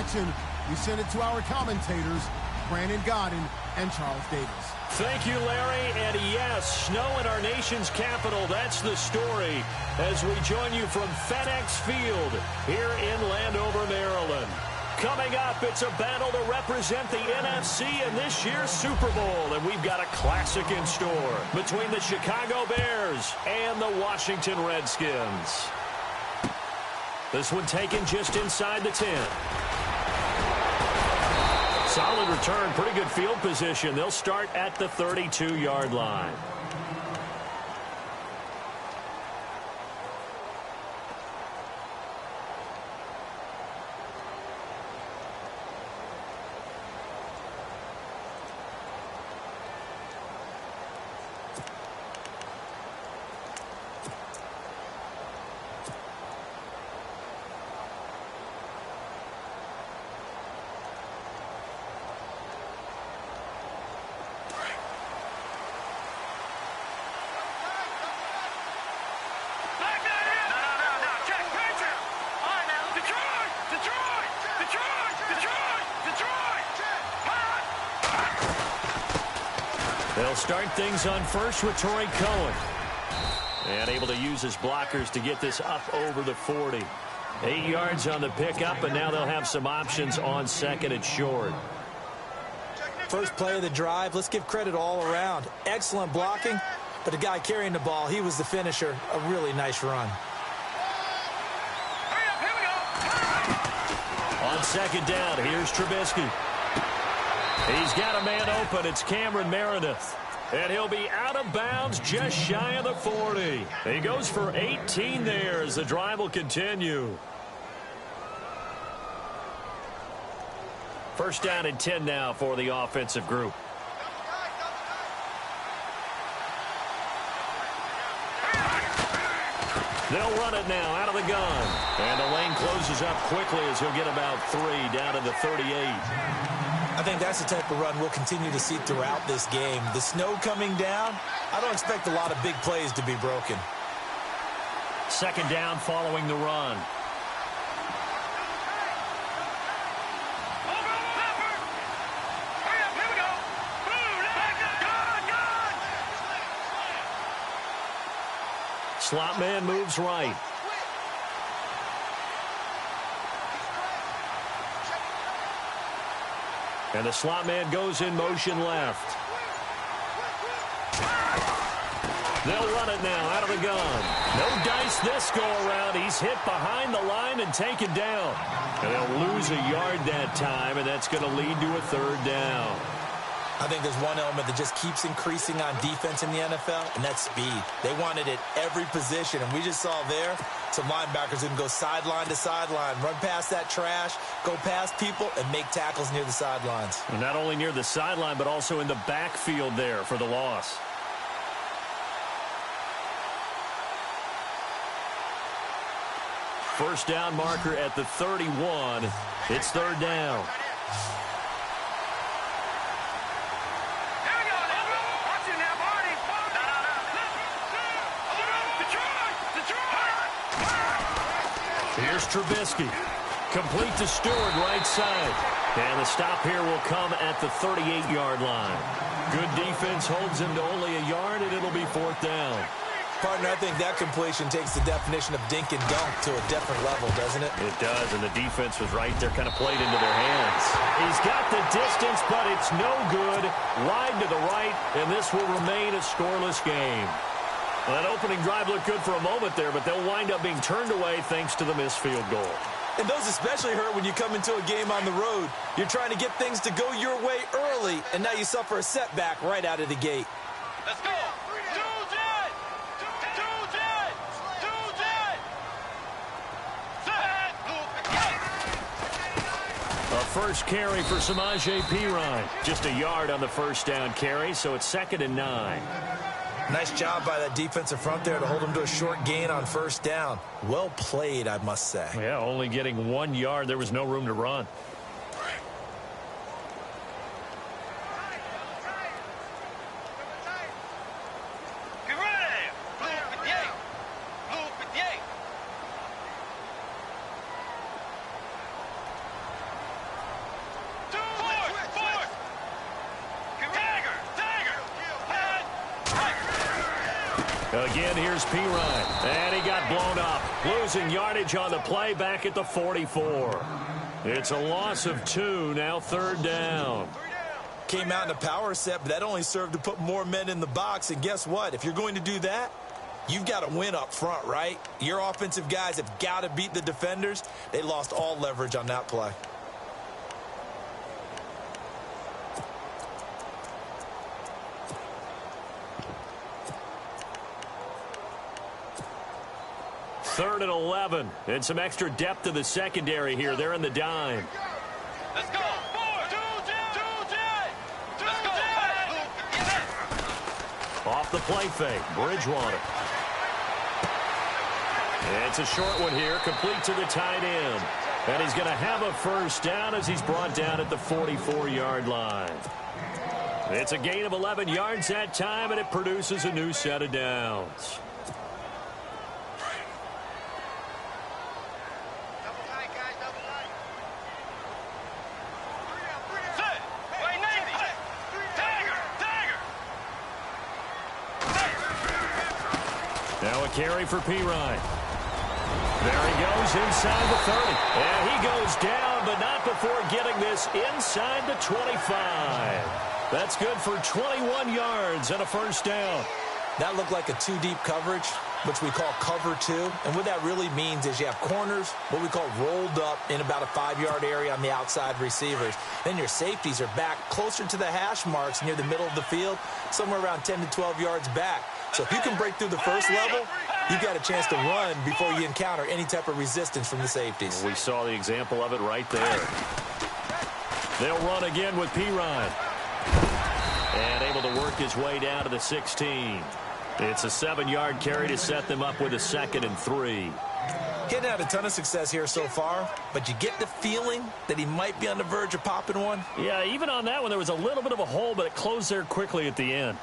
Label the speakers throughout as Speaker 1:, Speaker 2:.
Speaker 1: watching. We send it to our commentators, Brandon Godden and Charles Davis.
Speaker 2: Thank you, Larry. And yes, snow in our nation's capital. That's the story as we join you from FedEx Field here in Landover, Maryland. Coming up, it's a battle to represent the NFC in this year's Super Bowl. And we've got a classic in store between the Chicago Bears and the Washington Redskins. This one taken just inside the 10. Solid return, pretty good field position. They'll start at the 32-yard line. They'll start things on first with Torrey Cohen. And able to use his blockers to get this up over the 40. 8 yards on the pickup, and now they'll have some options on second and short.
Speaker 3: First play of the drive, let's give credit all around. Excellent blocking, but the guy carrying the ball, he was the finisher. A really nice run.
Speaker 2: On second down, here's Trubisky. He's got a man open. It's Cameron Meredith. And he'll be out of bounds just shy of the 40. He goes for 18 there as the drive will continue. First down and 10 now for the offensive group. They'll run it now out of the gun. And the lane closes up quickly as he'll get about 3 down to the 38.
Speaker 3: I think that's the type of run we'll continue to see throughout this game. The snow coming down, I don't expect a lot of big plays to be broken.
Speaker 2: Second down following the run. Slot man moves right. And the slot man goes in motion left. They'll run it now out of the gun. No dice this go around. He's hit behind the line and taken down. And they'll lose a yard that time, and that's going to lead to a third down.
Speaker 3: I think there's one element that just keeps increasing on defense in the NFL, and that's speed. They want it at every position, and we just saw there some linebackers who can go sideline to sideline, run past that trash, go past people, and make tackles near the sidelines.
Speaker 2: And not only near the sideline, but also in the backfield there for the loss. First down marker at the 31. It's third down. Here's Trubisky. Complete to Stewart, right side. And the stop here will come at the 38-yard line. Good defense holds him to only a yard, and it'll be fourth down.
Speaker 3: Partner, I think that completion takes the definition of dink and dunk to a different level, doesn't it?
Speaker 2: It does, and the defense was right there, kind of played into their hands. He's got the distance, but it's no good. Wide to the right, and this will remain a scoreless game. Well, that opening drive looked good for a moment there, but they'll wind up being turned away thanks to the missed field goal.
Speaker 3: And those especially hurt when you come into a game on the road. You're trying to get things to go your way early, and now you suffer a setback right out of the gate.
Speaker 4: Let's go.
Speaker 2: A first carry for Samaje Perine. Just a yard on the first down carry, so it's 2nd and 9.
Speaker 3: Nice job by that defensive front there to hold him to a short gain on first down. Well played, I must say.
Speaker 2: Yeah, only getting 1 yard. There was no room to run. Again, here's Pirine. And he got blown up. Losing yardage on the play back at the 44. It's a loss of 2, now 3rd down.
Speaker 3: Came out in a power set, but that only served to put more men in the box. And guess what? If you're going to do that, you've got to win up front, right? Your offensive guys have got to beat the defenders. They lost all leverage on that play.
Speaker 2: Third and 11, and some extra depth to the secondary here. They're in the dime.
Speaker 4: Let's go. 4, 2, let's go.
Speaker 2: Off the play fake, Bridgewater. It's a short one here, complete to the tight end. And he's going to have a first down as he's brought down at the 44-yard line. It's a gain of 11 yards that time, and it produces a new set of downs. Now a carry for Pirine. There he goes inside the 30. And he goes down, but not before getting this inside the 25. That's good for 21 yards and a first down.
Speaker 3: That looked like a 2-deep coverage, which we call cover 2. And what that really means is you have corners, what we call rolled up in about a 5-yard area on the outside receivers. Then your safeties are back closer to the hash marks near the middle of the field, somewhere around 10 to 12 yards back. So if you can break through the first level, you've got a chance to run before you encounter any type of resistance from the safeties.
Speaker 2: We saw the example of it right there. They'll run again with Pirine. And able to work his way down to the 16. It's a 7-yard carry to set them up with a 2nd and 3.
Speaker 3: He hadn't had a ton of success here so far, but you get the feeling that he might be on the verge of popping one.
Speaker 2: Yeah, even on that one, there was a little bit of a hole, but it closed there quickly at the end.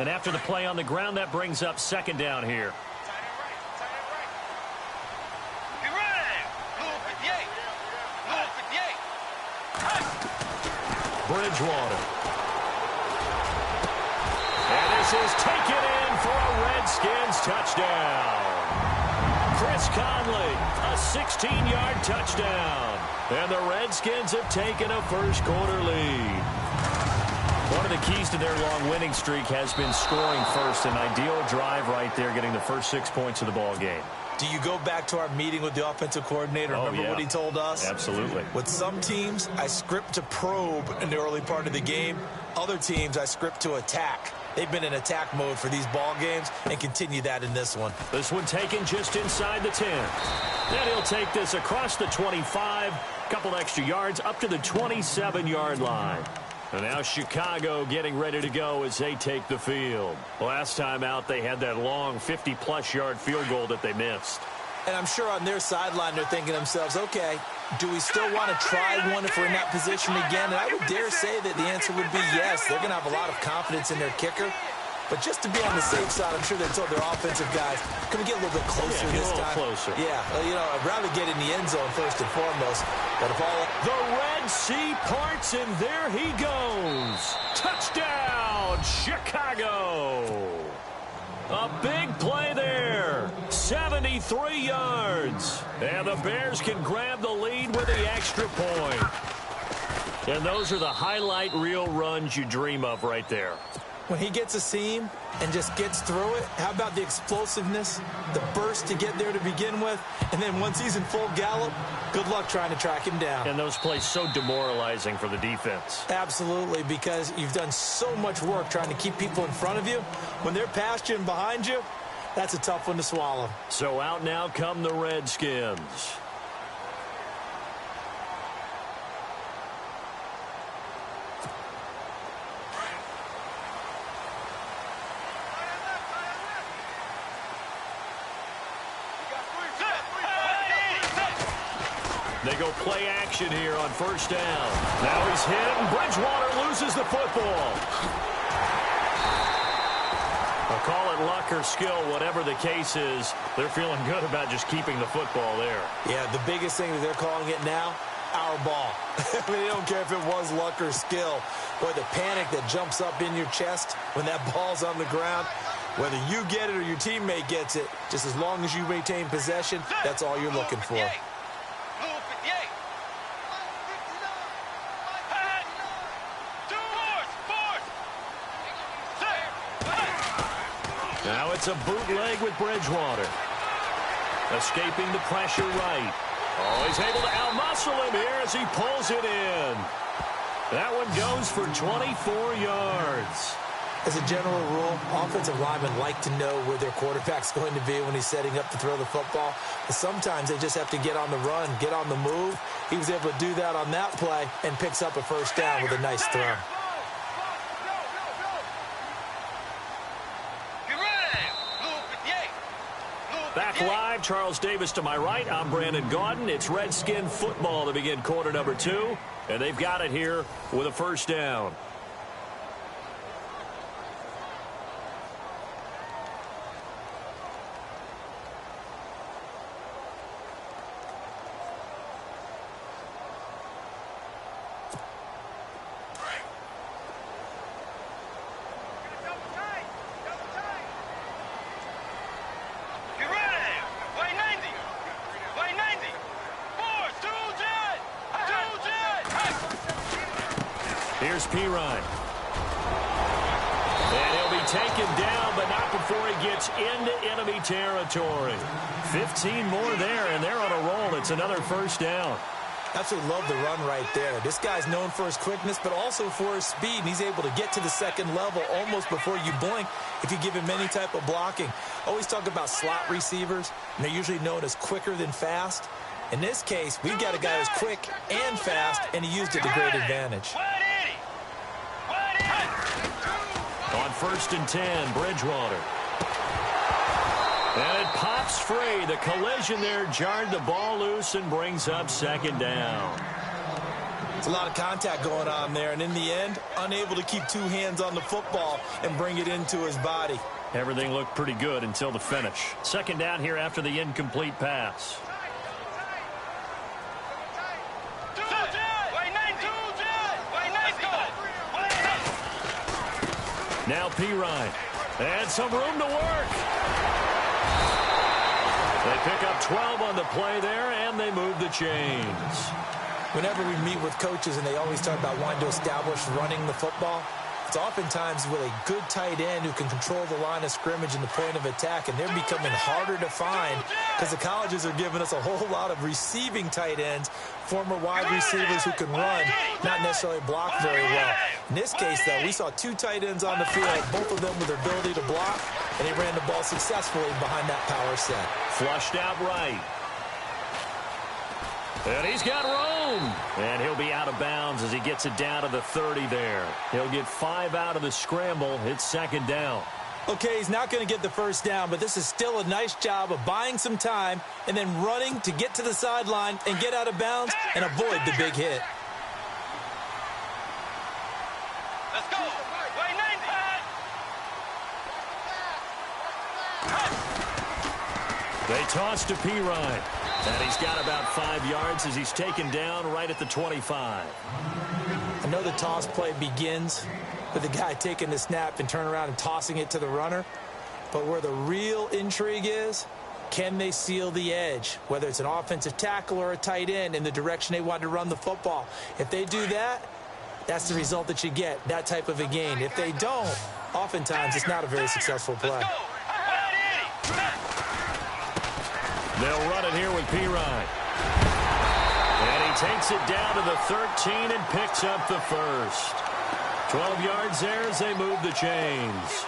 Speaker 2: And after the play on the ground, that brings up 2nd down here. Bridgewater. And this is taken in for a Redskins touchdown. Chris Conley, a 16-yard touchdown. And the Redskins have taken a first-quarter lead. One of the keys to their long winning streak has been scoring first. An ideal drive right there, getting the first 6 points of the ball game.
Speaker 3: Do you go back to our meeting with the offensive coordinator? Remember what he told us?
Speaker 2: Absolutely.
Speaker 3: With some teams, I script to probe in the early part of the game. Other teams, I script to attack. They've been in attack mode for these ball games and continue that in this one.
Speaker 2: This one taken just inside the 10. Then he'll take this across the 25, couple extra yards up to the 27-yard line. And now Chicago getting ready to go as they take the field. Last time out, they had that long 50-plus yard field goal that they missed.
Speaker 3: And I'm sure on their sideline, they're thinking to themselves, okay, do we still want to try one if we're in that position again? And I would dare say that the answer would be yes. They're going to have a lot of confidence in their kicker. But just to be on the safe side, I'm sure they told their offensive guys, can we get a little bit closer this time?
Speaker 2: Closer.
Speaker 3: Yeah, you know, I'd rather get in the end zone first and foremost. But if all
Speaker 2: the Red Sea parts, and there he goes. Touchdown, Chicago. A big play there. 73 yards. And the Bears can grab the lead with the extra point. And those are the highlight reel runs you dream of right there.
Speaker 3: When he gets a seam and just gets through it, how about the explosiveness, the burst to get there to begin with, and then once he's in full gallop, good luck trying to track him down.
Speaker 2: And those plays so demoralizing for the defense.
Speaker 3: Absolutely, because you've done so much work trying to keep people in front of you. When they're past you and behind you, that's a tough one to swallow.
Speaker 2: So out now come the Redskins. They go play action here on first down. Now he's hit, and Bridgewater loses the football. I'll call it luck or skill, whatever the case is. They're feeling good about just keeping the football there.
Speaker 3: Yeah, the biggest thing that they're calling it now our ball. I mean, they don't care if it was luck or skill. Boy, the panic that jumps up in your chest when that ball's on the ground, whether you get it or your teammate gets it, just as long as you maintain possession, that's all you're looking for.
Speaker 2: Now it's a bootleg with Bridgewater. Escaping the pressure right. Oh, he's able to outmuscle him here as he pulls it in. That one goes for 24 yards.
Speaker 3: As a general rule, offensive linemen like to know where their quarterback's going to be when he's setting up to throw the football. But sometimes they just have to get on the run, get on the move. He was able to do that on that play and picks up a first down with a nice throw.
Speaker 2: Back live, Charles Davis to my right. I'm Brandon Gaudin. It's Redskin football to begin quarter number 2. And they've got it here with a first down. Here's Pirine. And he'll be taken down, but not before he gets into enemy territory. 15 more there, and they're on a roll. It's another first down.
Speaker 3: Absolutely love the run right there. This guy's known for his quickness, but also for his speed. And he's able to get to the second level almost before you blink if you give him any type of blocking. Always talk about slot receivers, and they're usually known as quicker than fast. In this case, we've got a guy who's quick and fast, and he used it to great advantage.
Speaker 2: On 1st and 10, Bridgewater. And it pops free. The collision there jarred the ball loose and brings up second down.
Speaker 3: It's a lot of contact going on there, and in the end, unable to keep two hands on the football and bring it into his body.
Speaker 2: Everything looked pretty good until the finish. Second down here after the incomplete pass. Now Pirine. And some room to work. They pick up 12 on the play there, and they move the chains.
Speaker 3: Whenever we meet with coaches and they always talk about wanting to establish running the football, it's oftentimes with a good tight end who can control the line of scrimmage and the point of attack, and they're becoming harder to find because the colleges are giving us a whole lot of receiving tight ends, former wide receivers who can run, not necessarily block very well. In this case, though, we saw two tight ends on the field, both of them with their ability to block, and they ran the ball successfully behind that power set.
Speaker 2: Flushed out right. And he's got room. And he'll be out of bounds as he gets it down to the 30 there. He'll get 5 out of the scramble. It's second down.
Speaker 3: Okay, he's not going to get the first down, but this is still a nice job of buying some time and then running to get to the sideline and get out of bounds and avoid the big hit.
Speaker 4: Let's go. Way 90.
Speaker 2: They toss to Pirine. And he's got about 5 yards as he's taken down right at the 25.
Speaker 3: I know the toss play begins with the guy taking the snap and turning around and tossing it to the runner. But where the real intrigue is, can they seal the edge, whether it's an offensive tackle or a tight end, in the direction they want to run the football? If they do that, that's the result that you get, that type of a gain. If they don't, oftentimes it's not a very successful play.
Speaker 2: They'll run it here with Pirine. And he takes it down to the 13 and picks up the first. 12 yards there as they move the chains.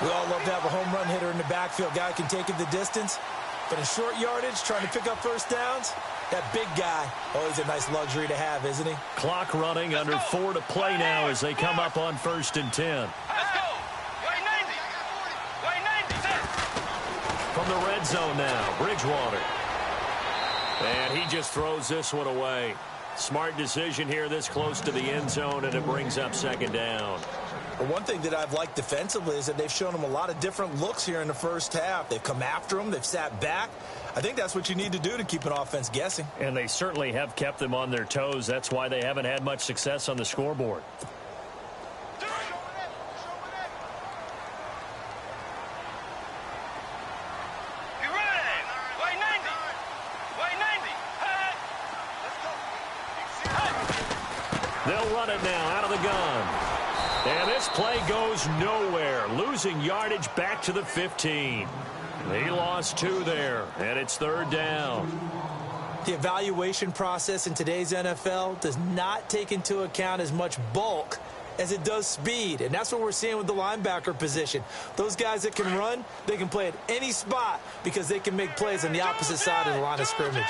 Speaker 3: We all love to have a home run hitter in the backfield. Guy can take it the distance. But in short yardage, trying to pick up first downs, that big guy, always a nice luxury to have, isn't he?
Speaker 2: Clock running, under 4 to play now as they come up on 1st and 10. From the red zone now, Bridgewater. And he just throws this one away. Smart decision here this close to the end zone, and it brings up second down.
Speaker 3: But one thing that I've liked defensively is that they've shown them a lot of different looks here in the first half. They've come after them. They've sat back. I think that's what you need to do to keep an offense guessing.
Speaker 2: And they certainly have kept them on their toes. That's why they haven't had much success on the scoreboard. They'll run it now out of the gun. And this play goes nowhere, losing yardage back to the 15. He lost 2 there, and it's 3rd down.
Speaker 3: The evaluation process in today's NFL does not take into account as much bulk as it does speed, and that's what we're seeing with the linebacker position. Those guys that can run, they can play at any spot because they can make plays on the opposite side of the line of scrimmage.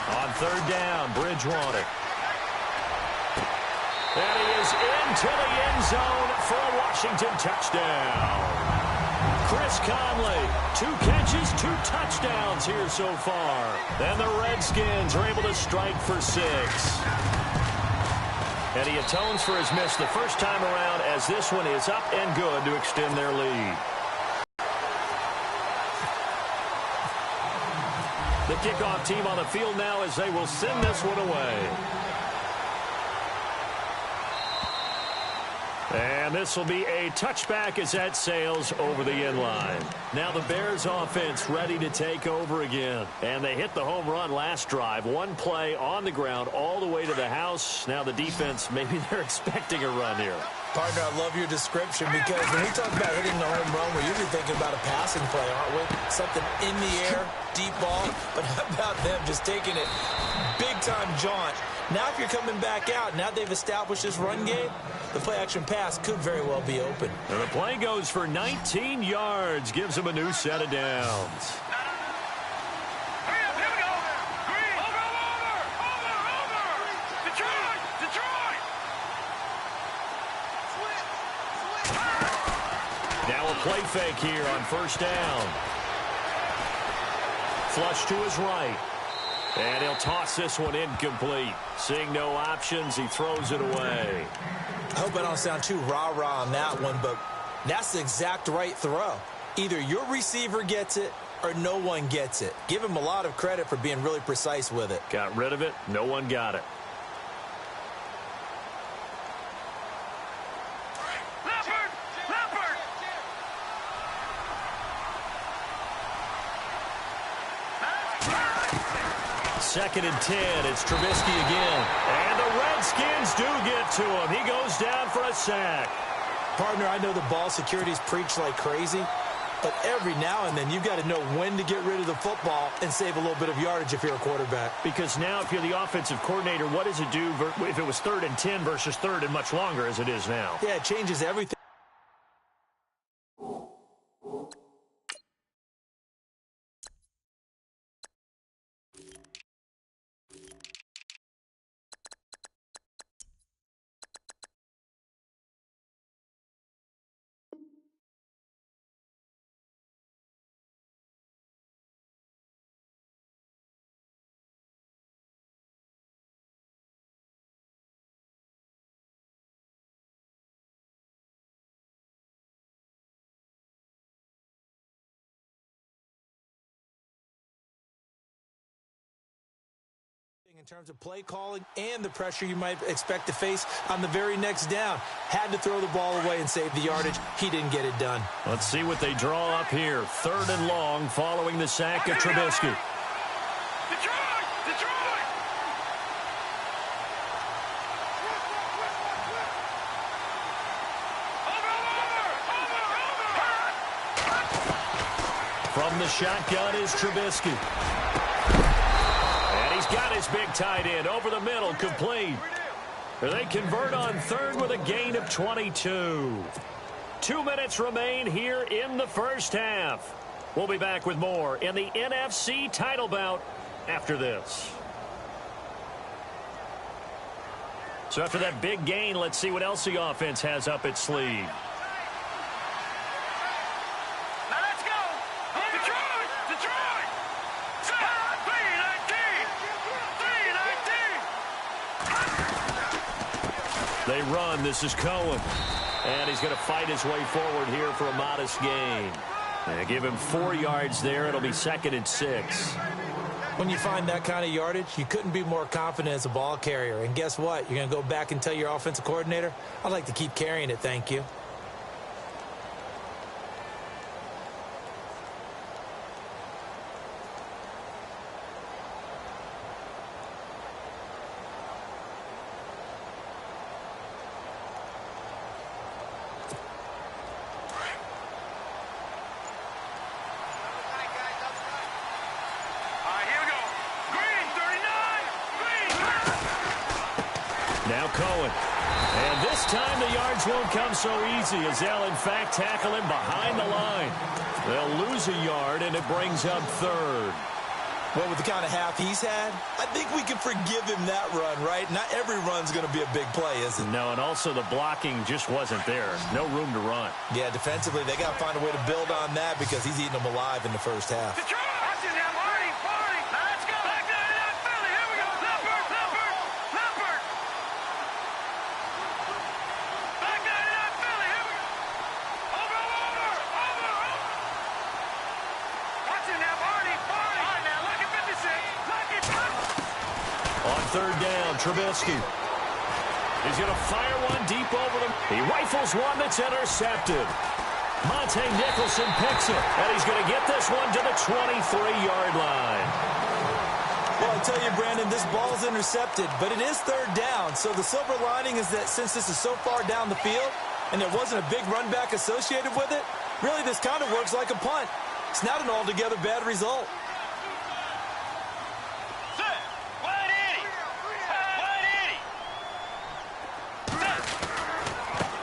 Speaker 2: On 3rd down, Bridgewater. And he is into the end zone for a Washington touchdown. Chris Conley, 2 catches, 2 touchdowns here so far. And the Redskins are able to strike for 6. And he atones for his miss the first time around as this one is up and good to extend their lead. The kickoff team on the field now as they will send this one away. And this will be a touchback as that sails over the end line. Now the Bears offense ready to take over again. And they hit the home run last drive. 1 play on the ground all the way to the house. Now the defense, maybe they're expecting a run here.
Speaker 3: Partner, I love your description because when we talk about hitting the home run, we're usually thinking about a passing play, aren't we? Something in the air, deep ball. But how about them just taking it big-time jaunt? Now if you're coming back out, now they've established this run game, the play-action pass could very well be open.
Speaker 2: And the play goes for 19 yards, gives them a new set of downs. Now a play fake here on 1st down. Flush to his right. And he'll toss this one incomplete. Seeing no options, he throws it away.
Speaker 3: I hope I don't sound too rah-rah on that one, but that's the exact right throw. Either your receiver gets it or no one gets it. Give him a lot of credit for being really precise with it.
Speaker 2: Got rid of it. No one got it. Second and 10. It's Trubisky again. And the Redskins do get to him. He goes down for a sack.
Speaker 3: Partner, I know the ball security's preached like crazy, but every now and then you've got to know when to get rid of the football and save a little bit of yardage if you're a quarterback.
Speaker 2: Because now if you're the offensive coordinator, what does it do if it was 3rd and 10 versus 3rd and much longer as it is now?
Speaker 3: Yeah, it changes everything. In terms of play calling and the pressure you might expect to face on the very next down. Had to throw the ball away and save the yardage. He didn't get it done.
Speaker 2: Let's see what they draw up here. 3rd and long following the sack of Trubisky. From the shotgun is Trubisky. He's got his big tight end over the middle, complete. They convert on 3rd with a gain of 22. 2 minutes remain here in the first half. We'll be back with more in the NFC title bout after this. So after that big gain, let's see what else the offense has up its sleeve. They run. This is Cohen. And he's going to fight his way forward here for a modest gain. And give him 4 yards there. It'll be 2nd and 6.
Speaker 3: When you find that kind of yardage, you couldn't be more confident as a ball carrier. And guess what? You're going to go back and tell your offensive coordinator, I'd like to keep carrying it, thank you.
Speaker 2: Now Cohen. And this time the yards won't come so easy as they'll, in fact, tackle him behind the line. They'll lose a yard, and it brings up 3rd.
Speaker 3: Well, with the kind of half he's had, I think we can forgive him that run, right? Not every run's going to be a big play, is it?
Speaker 2: No, and also the blocking just wasn't there. No room to run.
Speaker 3: Yeah, defensively, they got to find a way to build on that because he's eating them alive in the first half.
Speaker 2: On 3rd down, Trubisky. He's going to fire one deep over them. He rifles one that's intercepted. Monte Nicholson picks it, and he's going to get this one to the 23-yard line.
Speaker 3: Well, I tell you, Brandon, this ball's intercepted, but it is 3rd down. So the silver lining is that since this is so far down the field and there wasn't a big run back associated with it, really this kind of works like a punt. It's not an altogether bad result.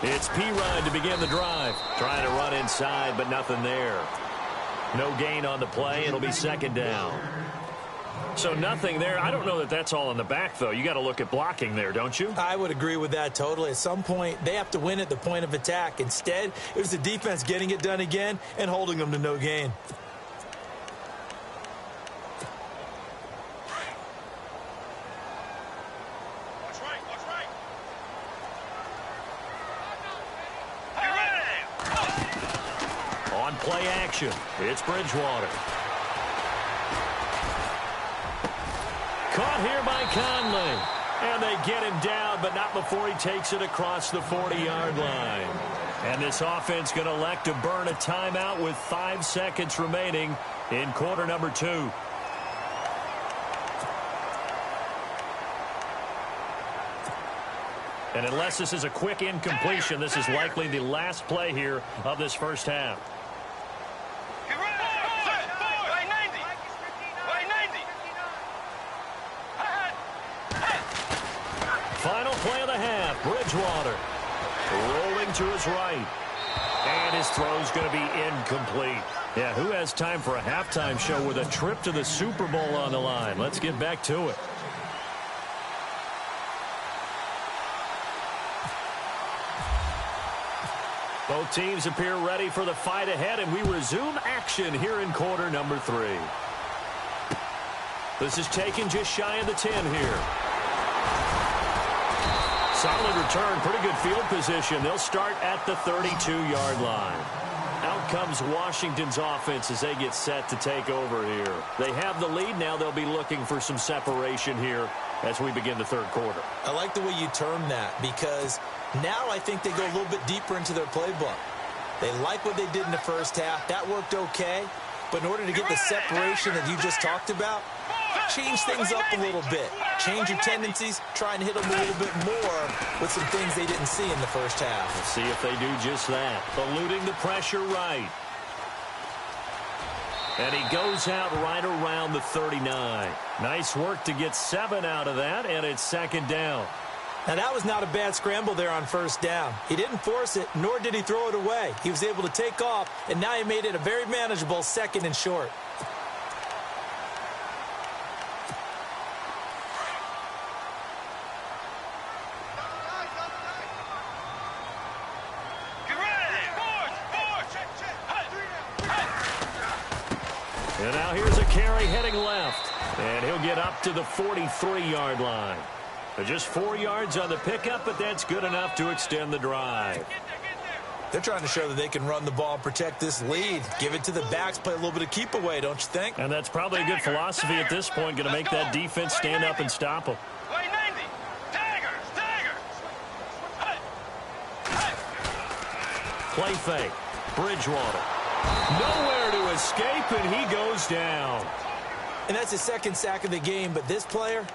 Speaker 2: It's P-Ride to begin the drive. Trying to run inside, but nothing there. No gain on the play. It'll be 2nd down. So nothing there. I don't know that that's all in the back, though. You got to look at blocking there, don't you?
Speaker 3: I would agree with that totally. At some point, they have to win at the point of attack. Instead, it was the defense getting it done again and holding them to no gain.
Speaker 2: Play action. It's Bridgewater. Caught here by Conley. And they get him down, but not before he takes it across the 40-yard line. And this offense going to elect to burn a timeout with 5 seconds remaining in quarter number 2. And unless this is a quick incompletion, this is likely the last play here of this first half. Final play of the half. Bridgewater rolling to his right. And his throw's going to be incomplete. Yeah, who has time for a halftime show with a trip to the Super Bowl on the line? Let's get back to it. Both teams appear ready for the fight ahead, and we resume action here in quarter number 3. This is taken just shy of the 10 here. Solid return, pretty good field position. They'll start at the 32-yard line. Out comes Washington's offense as they get set to take over here. They have the lead now. They'll be looking for some separation here as we begin the 3rd quarter.
Speaker 3: I like the way you term that because now I think they go a little bit deeper into their playbook. They like what they did in the first half. That worked okay. But in order to get the separation that you just talked about, change things up a little bit. Change your tendencies. Try and hit them a little bit more with some things they didn't see in the first half.
Speaker 2: Let's see if they do just that. Eluding the pressure right. And he goes out right around the 39. Nice work to get 7 out of that, and it's 2nd down.
Speaker 3: Now, that was not a bad scramble there on 1st down. He didn't force it, nor did he throw it away. He was able to take off, and now he made it a very manageable 2nd and short.
Speaker 2: And now here's a carry heading left. And he'll get up to the 43-yard line. Just 4 yards on the pickup, but that's good enough to extend the drive.
Speaker 3: They're trying to show that they can run the ball and protect this lead. Give it to the backs, play a little bit of keep away, don't you think?
Speaker 2: And that's probably a good philosophy at this point, going to make that defense stand up and stop them. Play fake. Bridgewater. Nowhere to escape, and he goes down.
Speaker 3: And that's his second sack of the game, but this player,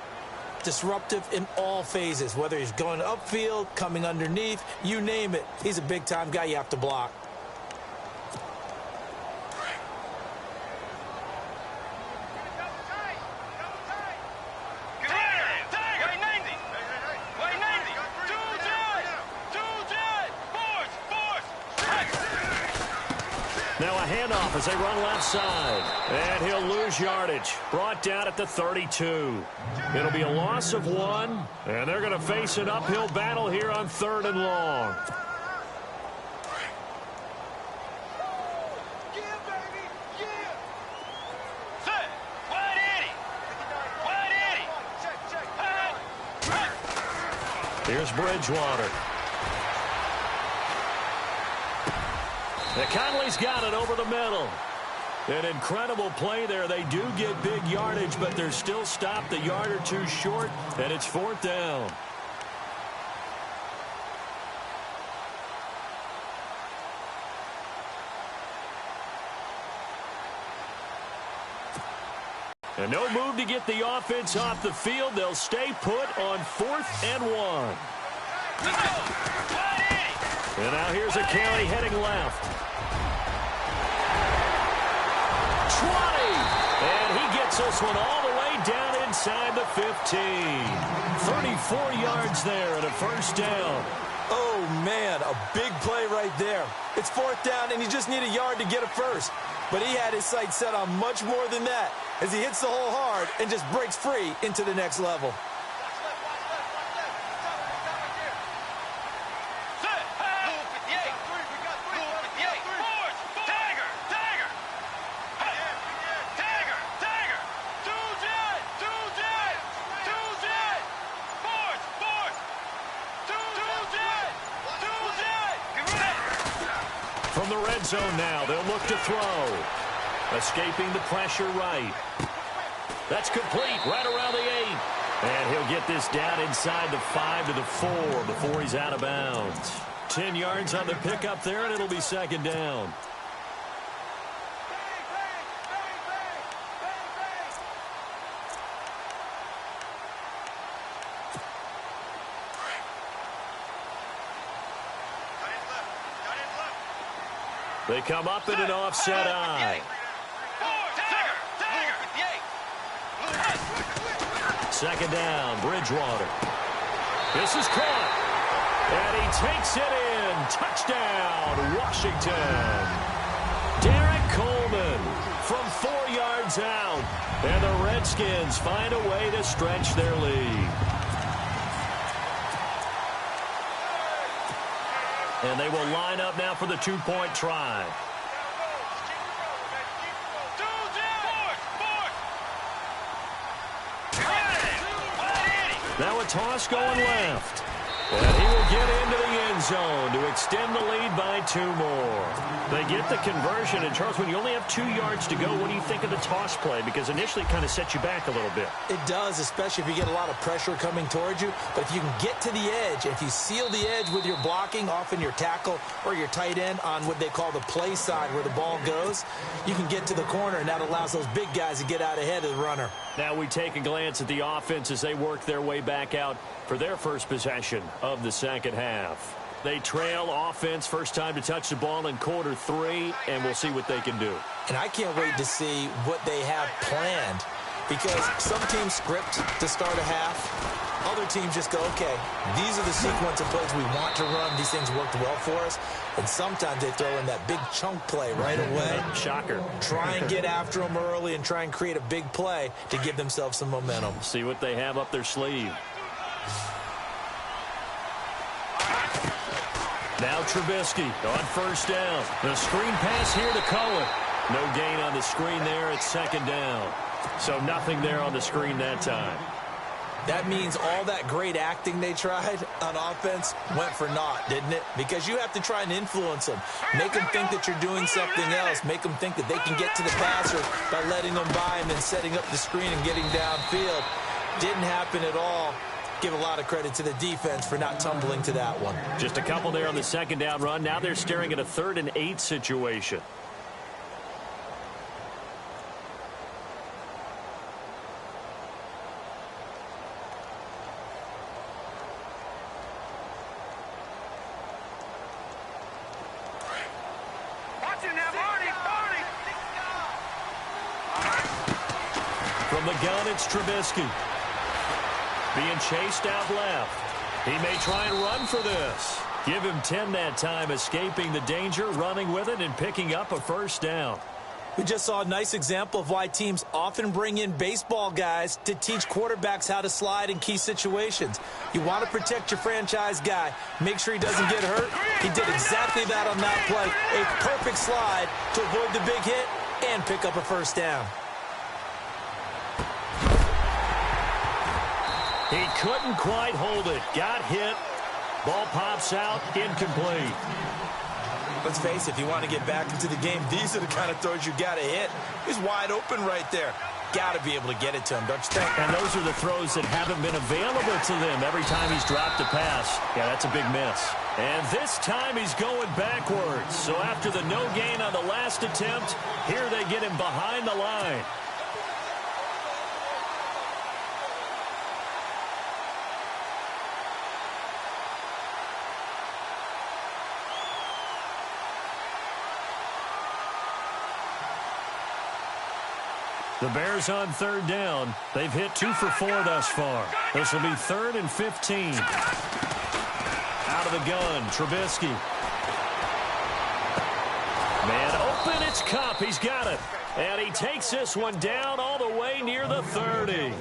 Speaker 3: disruptive in all phases, whether he's going upfield, coming underneath, you name it. He's a big-time guy you have to block.
Speaker 2: Now a handoff as they run left side. And he'll lose yardage. Brought down at the 32. It'll be a loss of 1. And they're going to face an uphill battle here on 3rd and long. Here's Bridgewater. Conley's got it over the middle. An incredible play there. They do get big yardage, but they're still stopped a yard or two short, and it's 4th down. And no move to get the offense off the field. They'll stay put on 4th and 1. And now here's a carry heading left. 20. And he gets this one all the way down inside the 15. 34 yards there and a 1st down.
Speaker 3: Oh, man, a big play right there. It's 4th down, and you just need a yard to get a first. But he had his sights set on much more than that as he hits the hole hard and just breaks free into the next level.
Speaker 2: From the red zone now, they'll look to throw. Escaping the pressure right. That's complete right around the 8. And he'll get this down inside the 5 to the 4 before he's out of bounds. 10 yards on the pickup there, and it'll be 2nd down. They come up in an offset eye. 2nd down, Bridgewater. This is caught. And he takes it in. Touchdown, Washington. Derek Coleman from 4 yards out. And the Redskins find a way to stretch their lead. And they will line up now for the 2-point try. Now a toss going left. And he will get into the end zone to extend the lead by 2 more. They get the conversion. And, Charles, when you only have 2 yards to go, what do you think of the toss play? Because initially it kind of sets you back a little bit.
Speaker 3: It does, especially if you get a lot of pressure coming towards you. But if you can get to the edge, if you seal the edge with your blocking, often your tackle or your tight end on what they call the play side where the ball goes, you can get to the corner, and that allows those big guys to get out ahead of the runner.
Speaker 2: Now we take a glance at the offense as they work their way back out for their first possession of the 2nd half. They trail offense, first time to touch the ball in quarter 3, and we'll see what they can do.
Speaker 3: And I can't wait to see what they have planned, because some teams script to start a half. Other teams just go, okay, these are the sequence of plays we want to run. These things worked well for us. And sometimes they throw in that big chunk play right away.
Speaker 2: Shocker.
Speaker 3: Try and get after them early and try and create a big play to give themselves some momentum.
Speaker 2: See what they have up their sleeve. Now Trubisky on 1st down. The screen pass here to Cohen. No gain on the screen there. It's 2nd down. So nothing there on the screen that time.
Speaker 3: That means all that great acting they tried on offense went for naught, didn't it? Because you have to try and influence them. Make them think that you're doing something else. Make them think that they can get to the passer by letting them by him and setting up the screen and getting downfield. Didn't happen at all. Give a lot of credit to the defense for not tumbling to that one.
Speaker 2: Just a couple there on the second down run. Now they're staring at a 3rd and 8 situation. From the gun, it's Trubisky. Being chased out left. He may try and run for this. Give him 10 that time, escaping the danger, running with it, and picking up a first down.
Speaker 3: We just saw a nice example of why teams often bring in baseball guys to teach quarterbacks how to slide in key situations. You want to protect your franchise guy. Make sure he doesn't get hurt. He did exactly that on that play. A perfect slide to avoid the big hit and pick up a first down.
Speaker 2: He couldn't quite hold it. Got hit. Ball pops out. Incomplete.
Speaker 3: Let's face it, if you want to get back into the game, these are the kind of throws you got to hit. He's wide open right there. Got to be able to get it to him, don't you think?
Speaker 2: And those are the throws that haven't been available to them every time he's dropped a pass. Yeah, that's a big miss. And this time he's going backwards. So after the no gain on the last attempt, here they get him behind the line. The Bears on 3rd down. They've hit 2 for 4 thus far. This will be 3rd and 15. Out of the gun, Trubisky. Man open, it's Kupp. He's got it. And he takes this one down all the way near the 30.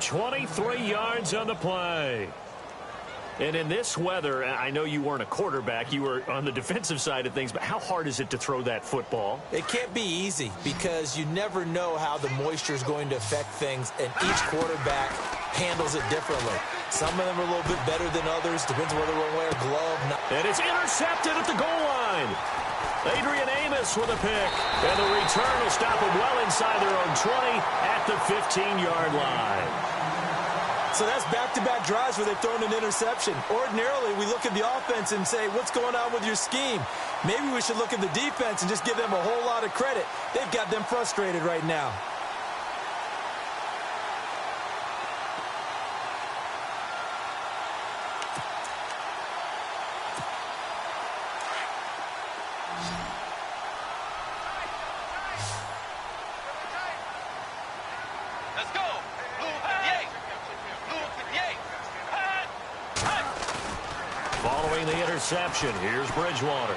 Speaker 2: 23 yards on the play. And in this weather, I know you weren't a quarterback. You were on the defensive side of things. But how hard is it to throw that football?
Speaker 3: It can't be easy because you never know how the moisture is going to affect things, and each quarterback handles it differently. Some of them are a little bit better than others. Depends whether they'll wear a glove.
Speaker 2: And it's intercepted at the goal line. Adrian Amos with a pick. And the return will stop them well inside their own 20 at the 15-yard line.
Speaker 3: So that's back-to-back drives where they've thrown an interception. Ordinarily, we look at the offense and say, what's going on with your scheme? Maybe we should look at the defense and just give them a whole lot of credit. They've got them frustrated right now.
Speaker 4: Let's go.
Speaker 2: Following the interception, here's Bridgewater.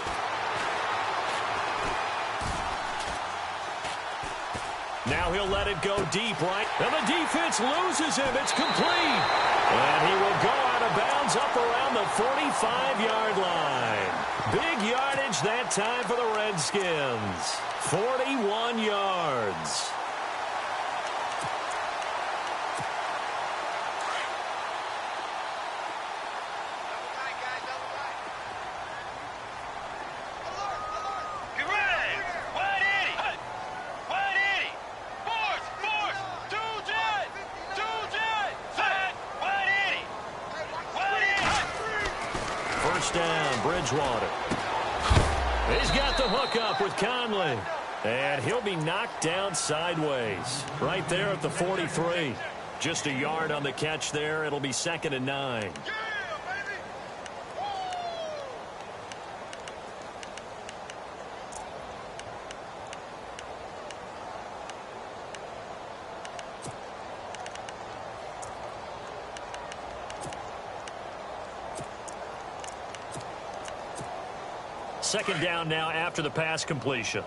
Speaker 2: Now he'll let it go deep, right? And the defense loses him. It's complete. And he will go out of bounds up around the 45-yard line. Big yardage that time for the Redskins. 41 yards. Down, Bridgewater. He's got the hook up with Conley. And he'll be knocked down sideways. Right there at the 43. Just a yard on the catch there. It'll be 2nd and 9. Second down now after the pass completion.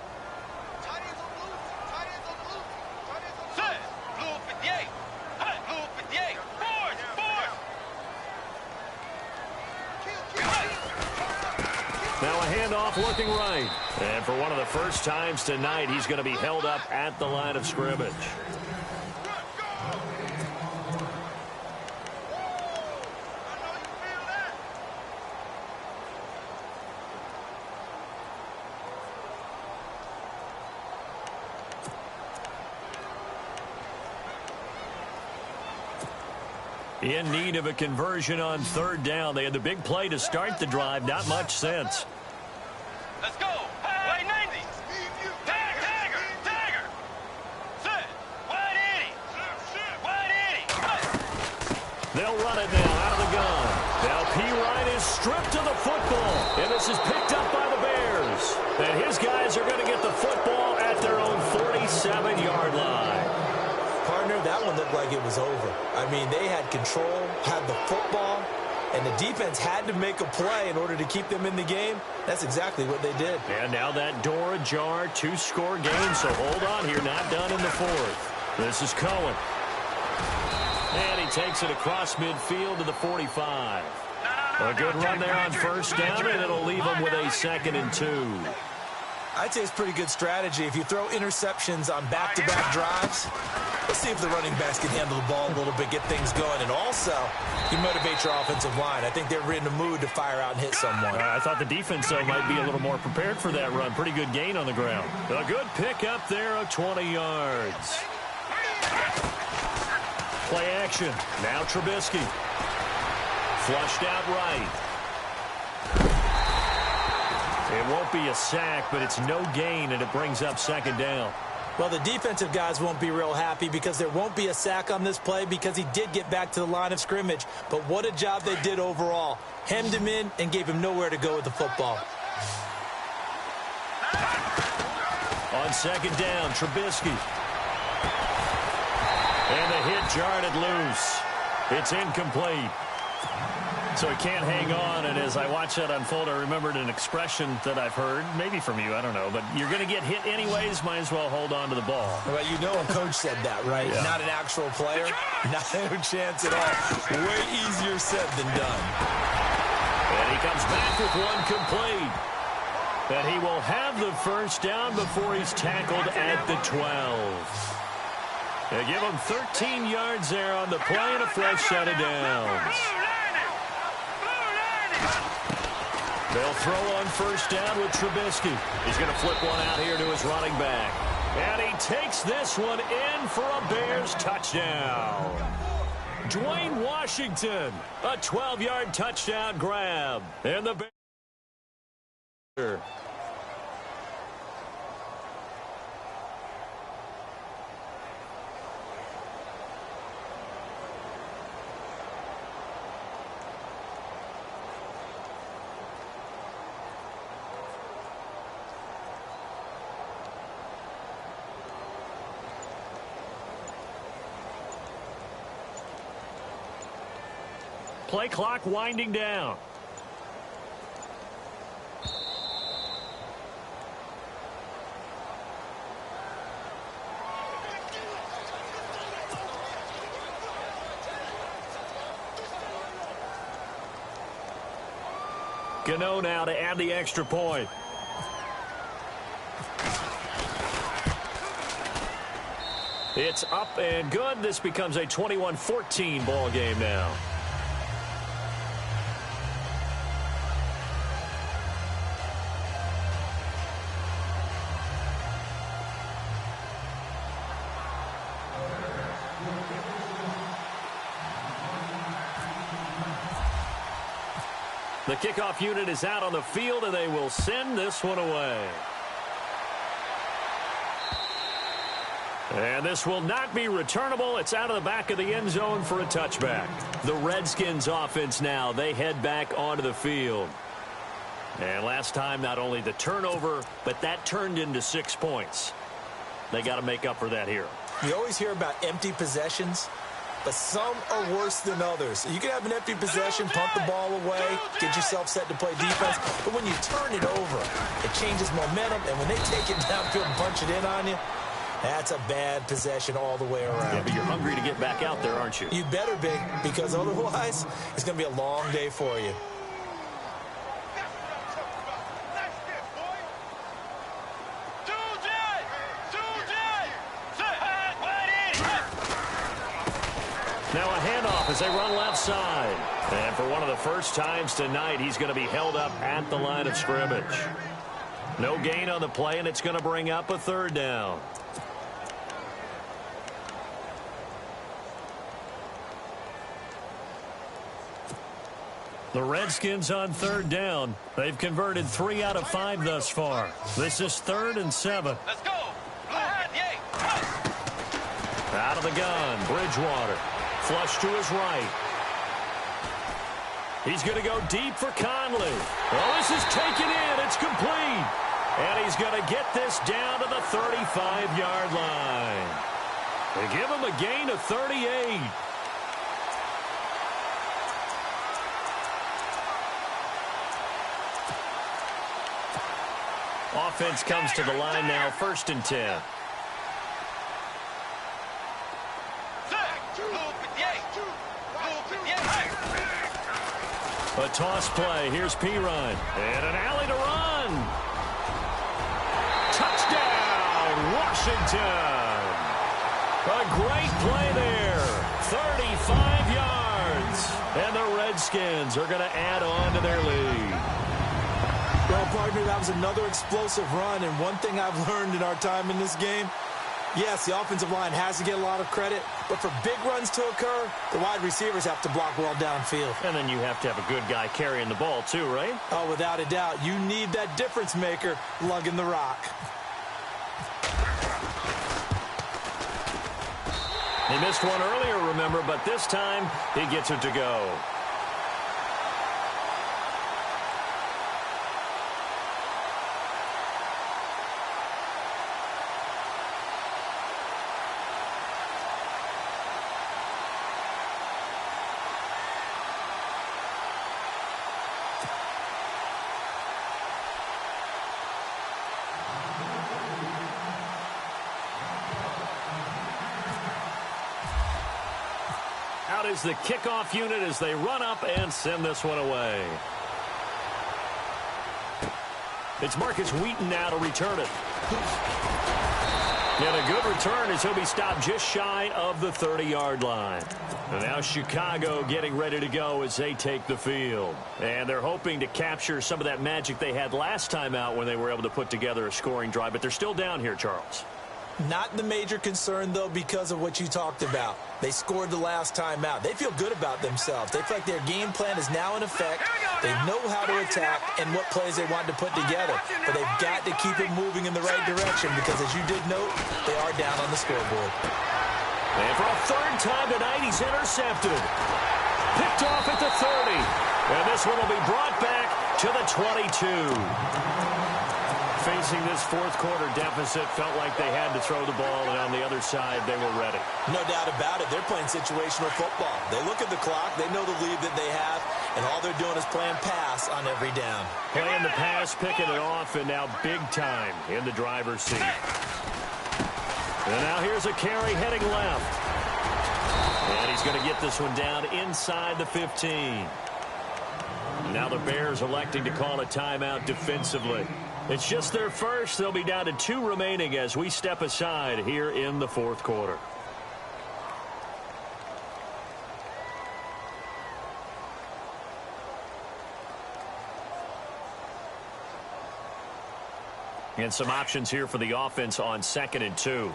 Speaker 2: Now a handoff looking right. And for one of the first times tonight, he's going to be held up at the line of scrimmage. In need of a conversion on third down. They had the big play to start the drive. Not much sense.
Speaker 4: Let's go. Wide 90. Tagger. Set. Wide 80.
Speaker 2: They'll run it now out of the gun. Now P. is stripped of the football. And this is picked up by the Bears. And his guys are going to get the football at their own 47-yard line.
Speaker 3: Partner, that one looked like it was over. I mean, they had control, had the football, and the defense had to make a play in order to keep them in the game. That's exactly what they did.
Speaker 2: And now that door ajar, 2-score game, so hold on here, not done in the fourth. This is Cohen. And he takes it across midfield to the 45. A good run there on first down, and it'll leave him with a 2nd and 2.
Speaker 3: I'd say it's pretty good strategy. If you throw interceptions on back-to-back drives, let's see if the running backs can handle the ball a little bit, get things going. And also, you motivate your offensive line. I think they're in the mood to fire out and hit someone.
Speaker 2: I thought the defense, though, might be a little more prepared for that run. Pretty good gain on the ground. A good pick up there of 20 yards. Play action. Now Trubisky. Flushed out right. It won't be a sack, but it's no gain, and it brings up 2nd down.
Speaker 3: Well, the defensive guys won't be real happy because there won't be a sack on this play because he did get back to the line of scrimmage. But what a job they did overall. Hemmed him in and gave him nowhere to go with the football.
Speaker 2: On 2nd down, Trubisky. And the hit jarred it loose. It's incomplete. So he can't hang on, and as I watch that unfold, I remembered an expression that I've heard, maybe from you, I don't know, but you're going to get hit anyways, might as well hold on to the ball.
Speaker 3: Well, you know a coach said that, right? Yeah. Not an actual player. Not a chance at all. Way easier said than done.
Speaker 2: And he comes back with one complete. And he will have the first down before he's tackled at the 12. They give him 13 yards there on the play and a fresh set of downs. They'll throw on first down with Trubisky. He's going to flip one out here to his running back. And he takes this one in for a Bears touchdown. Dwayne Washington, a 12-yard touchdown grab. And the Bears. Play clock winding down. Gano now to add the extra point. It's up and good. This becomes a 21-14 ball game now. The kickoff unit is out on the field, and they will send this one away. And this will not be returnable. It's out of the back of the end zone for a touchback. The Redskins offense now, they head back onto the field. And last time, not only the turnover, but that turned into 6 points. They got to make up for that here.
Speaker 3: You always hear about empty possessions, but some are worse than others. You can have an empty possession, punt the ball away, get yourself set to play defense, but when you turn it over, it changes momentum, and when they take it downfield and punch it in on you, that's a bad possession all the way around.
Speaker 2: Yeah, but you're hungry to get back out there, aren't you?
Speaker 3: You better be, because otherwise, it's going to be a long day for you.
Speaker 2: Now a handoff as they run left side. And for one of the first times tonight, he's going to be held up at the line of scrimmage. No gain on the play, and it's going to bring up a third down. The Redskins on third down. They've converted 3 out of 5 thus far. This is 3rd and 7.
Speaker 4: Let's go. Ahead, yay.
Speaker 2: Out of the gun, Bridgewater. Flush to his right. He's going to go deep for Conley. Well, this is taken in. It's complete. And he's going to get this down to the 35-yard line. They give him a gain of 38. Offense comes to the line now, 1st and 10. A toss play. Here's Pirine. And an alley to run. Touchdown, Washington. A great play there. 35 yards. And the Redskins are going to add on to their lead.
Speaker 3: Well, partner, that was another explosive run. And one thing I've learned in our time in this game, yes, the offensive line has to get a lot of credit, but for big runs to occur, the wide receivers have to block well downfield.
Speaker 2: And then you have to have a good guy carrying the ball too, right?
Speaker 3: Oh, without a doubt. You need that difference maker lugging the rock.
Speaker 2: He missed one earlier, remember, but this time he gets it to go. Out is the kickoff unit as they run up and send this one away. It's Marcus Wheaton now to return it. And a good return as he'll be stopped just shy of the 30-yard line. And now Chicago getting ready to go as they take the field. And they're hoping to capture some of that magic they had last time out when they were able to put together a scoring drive. But they're still down here, Charles.
Speaker 3: Not the major concern, though, because of what you talked about. They scored the last time out. They feel good about themselves. They feel like their game plan is now in effect. They know how to attack and what plays they want to put together. But they've got to keep it moving in the right direction because, as you did note, they are down on the scoreboard.
Speaker 2: And for a 3rd time tonight, he's intercepted. Picked off at the 30. And this one will be brought back to the 22. Facing this 4th quarter deficit, felt like they had to throw the ball, and on the other side, they were ready.
Speaker 3: No doubt about it. They're playing situational football. They look at the clock. They know the lead that they have, and all they're doing is playing pass on every down.
Speaker 2: Playing the pass, picking it off, and now big time in the driver's seat. And now here's a carry heading left. And he's going to get this one down inside the 15. Now the Bears electing to call a timeout defensively. It's just their first. They'll be down to 2 remaining as we step aside here in the 4th quarter. And some options here for the offense on 2nd and 2.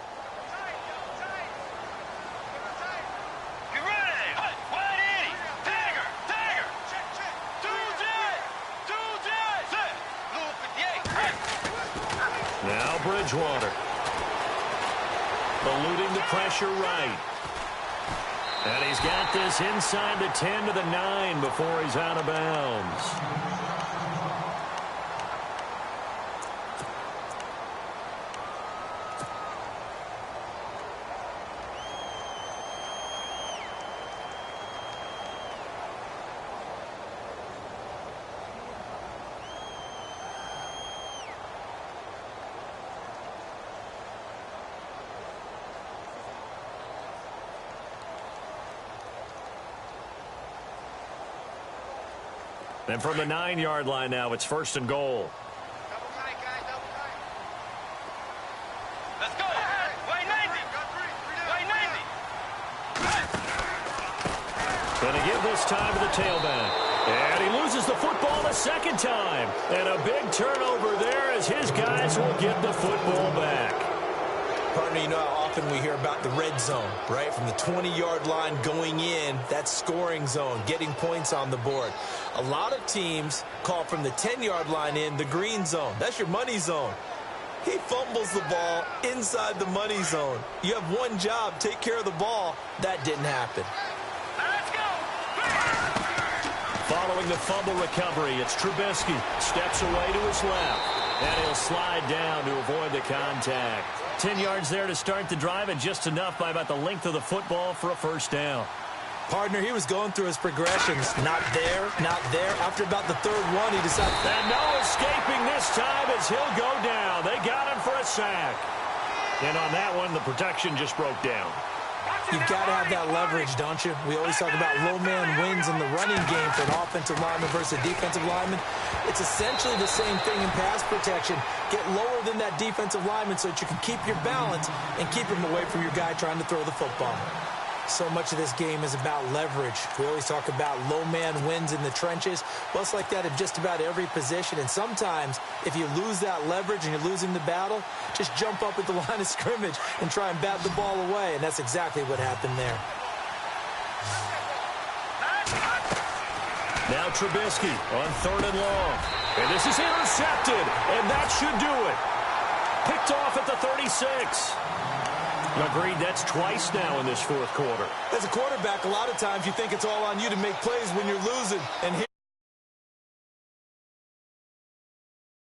Speaker 2: Bridgewater. Eluding the pressure right. And he's got this inside the 10 to the 9 before he's out of bounds. And from the 9-yard line now, it's 1st and goal.
Speaker 4: Double tight, guys, double tight. Let's go. Way 90. Way 90.
Speaker 2: Going to give this time to the tailback. And he loses the football a 2nd time. And a big turnover there as his guys will get the football back.
Speaker 3: Partner, you know how often we hear about the red zone, right? From the 20-yard line going in, that scoring zone, getting points on the board. A lot of teams call from the 10-yard line in the green zone. That's your money zone. He fumbles the ball inside the money zone. You have one job, take care of the ball. That didn't happen.
Speaker 4: Let's go.
Speaker 2: Following the fumble recovery, it's Trubisky. Steps away to his left. And he'll slide down to avoid the contact. 10 yards there to start the drive, and just enough by about the length of the football for a first down.
Speaker 3: Partner, he was going through his progressions. Not there, not there. After about the third one, he decided.
Speaker 2: And no escaping this time as he'll go down. They got him for a sack. And on that one, the protection just broke down.
Speaker 3: You've got to have that leverage, don't you? We always talk about low man wins in the running game for an offensive lineman versus a defensive lineman. It's essentially the same thing in pass protection. Get lower than that defensive lineman so that you can keep your balance and keep him away from your guy trying to throw the football. So much of this game is about leverage. We always talk about low man wins in the trenches. Well, it's like that in just about every position. And sometimes, if you lose that leverage and you're losing the battle, just jump up at the line of scrimmage and try and bat the ball away. And that's exactly what happened there.
Speaker 2: Now Trubisky on 3rd and long. And this is intercepted. And that should do it. Picked off at the 36. Agreed, that's twice now in this fourth quarter.
Speaker 3: As a quarterback, a lot of times you think it's all on you to make plays when you're losing. And here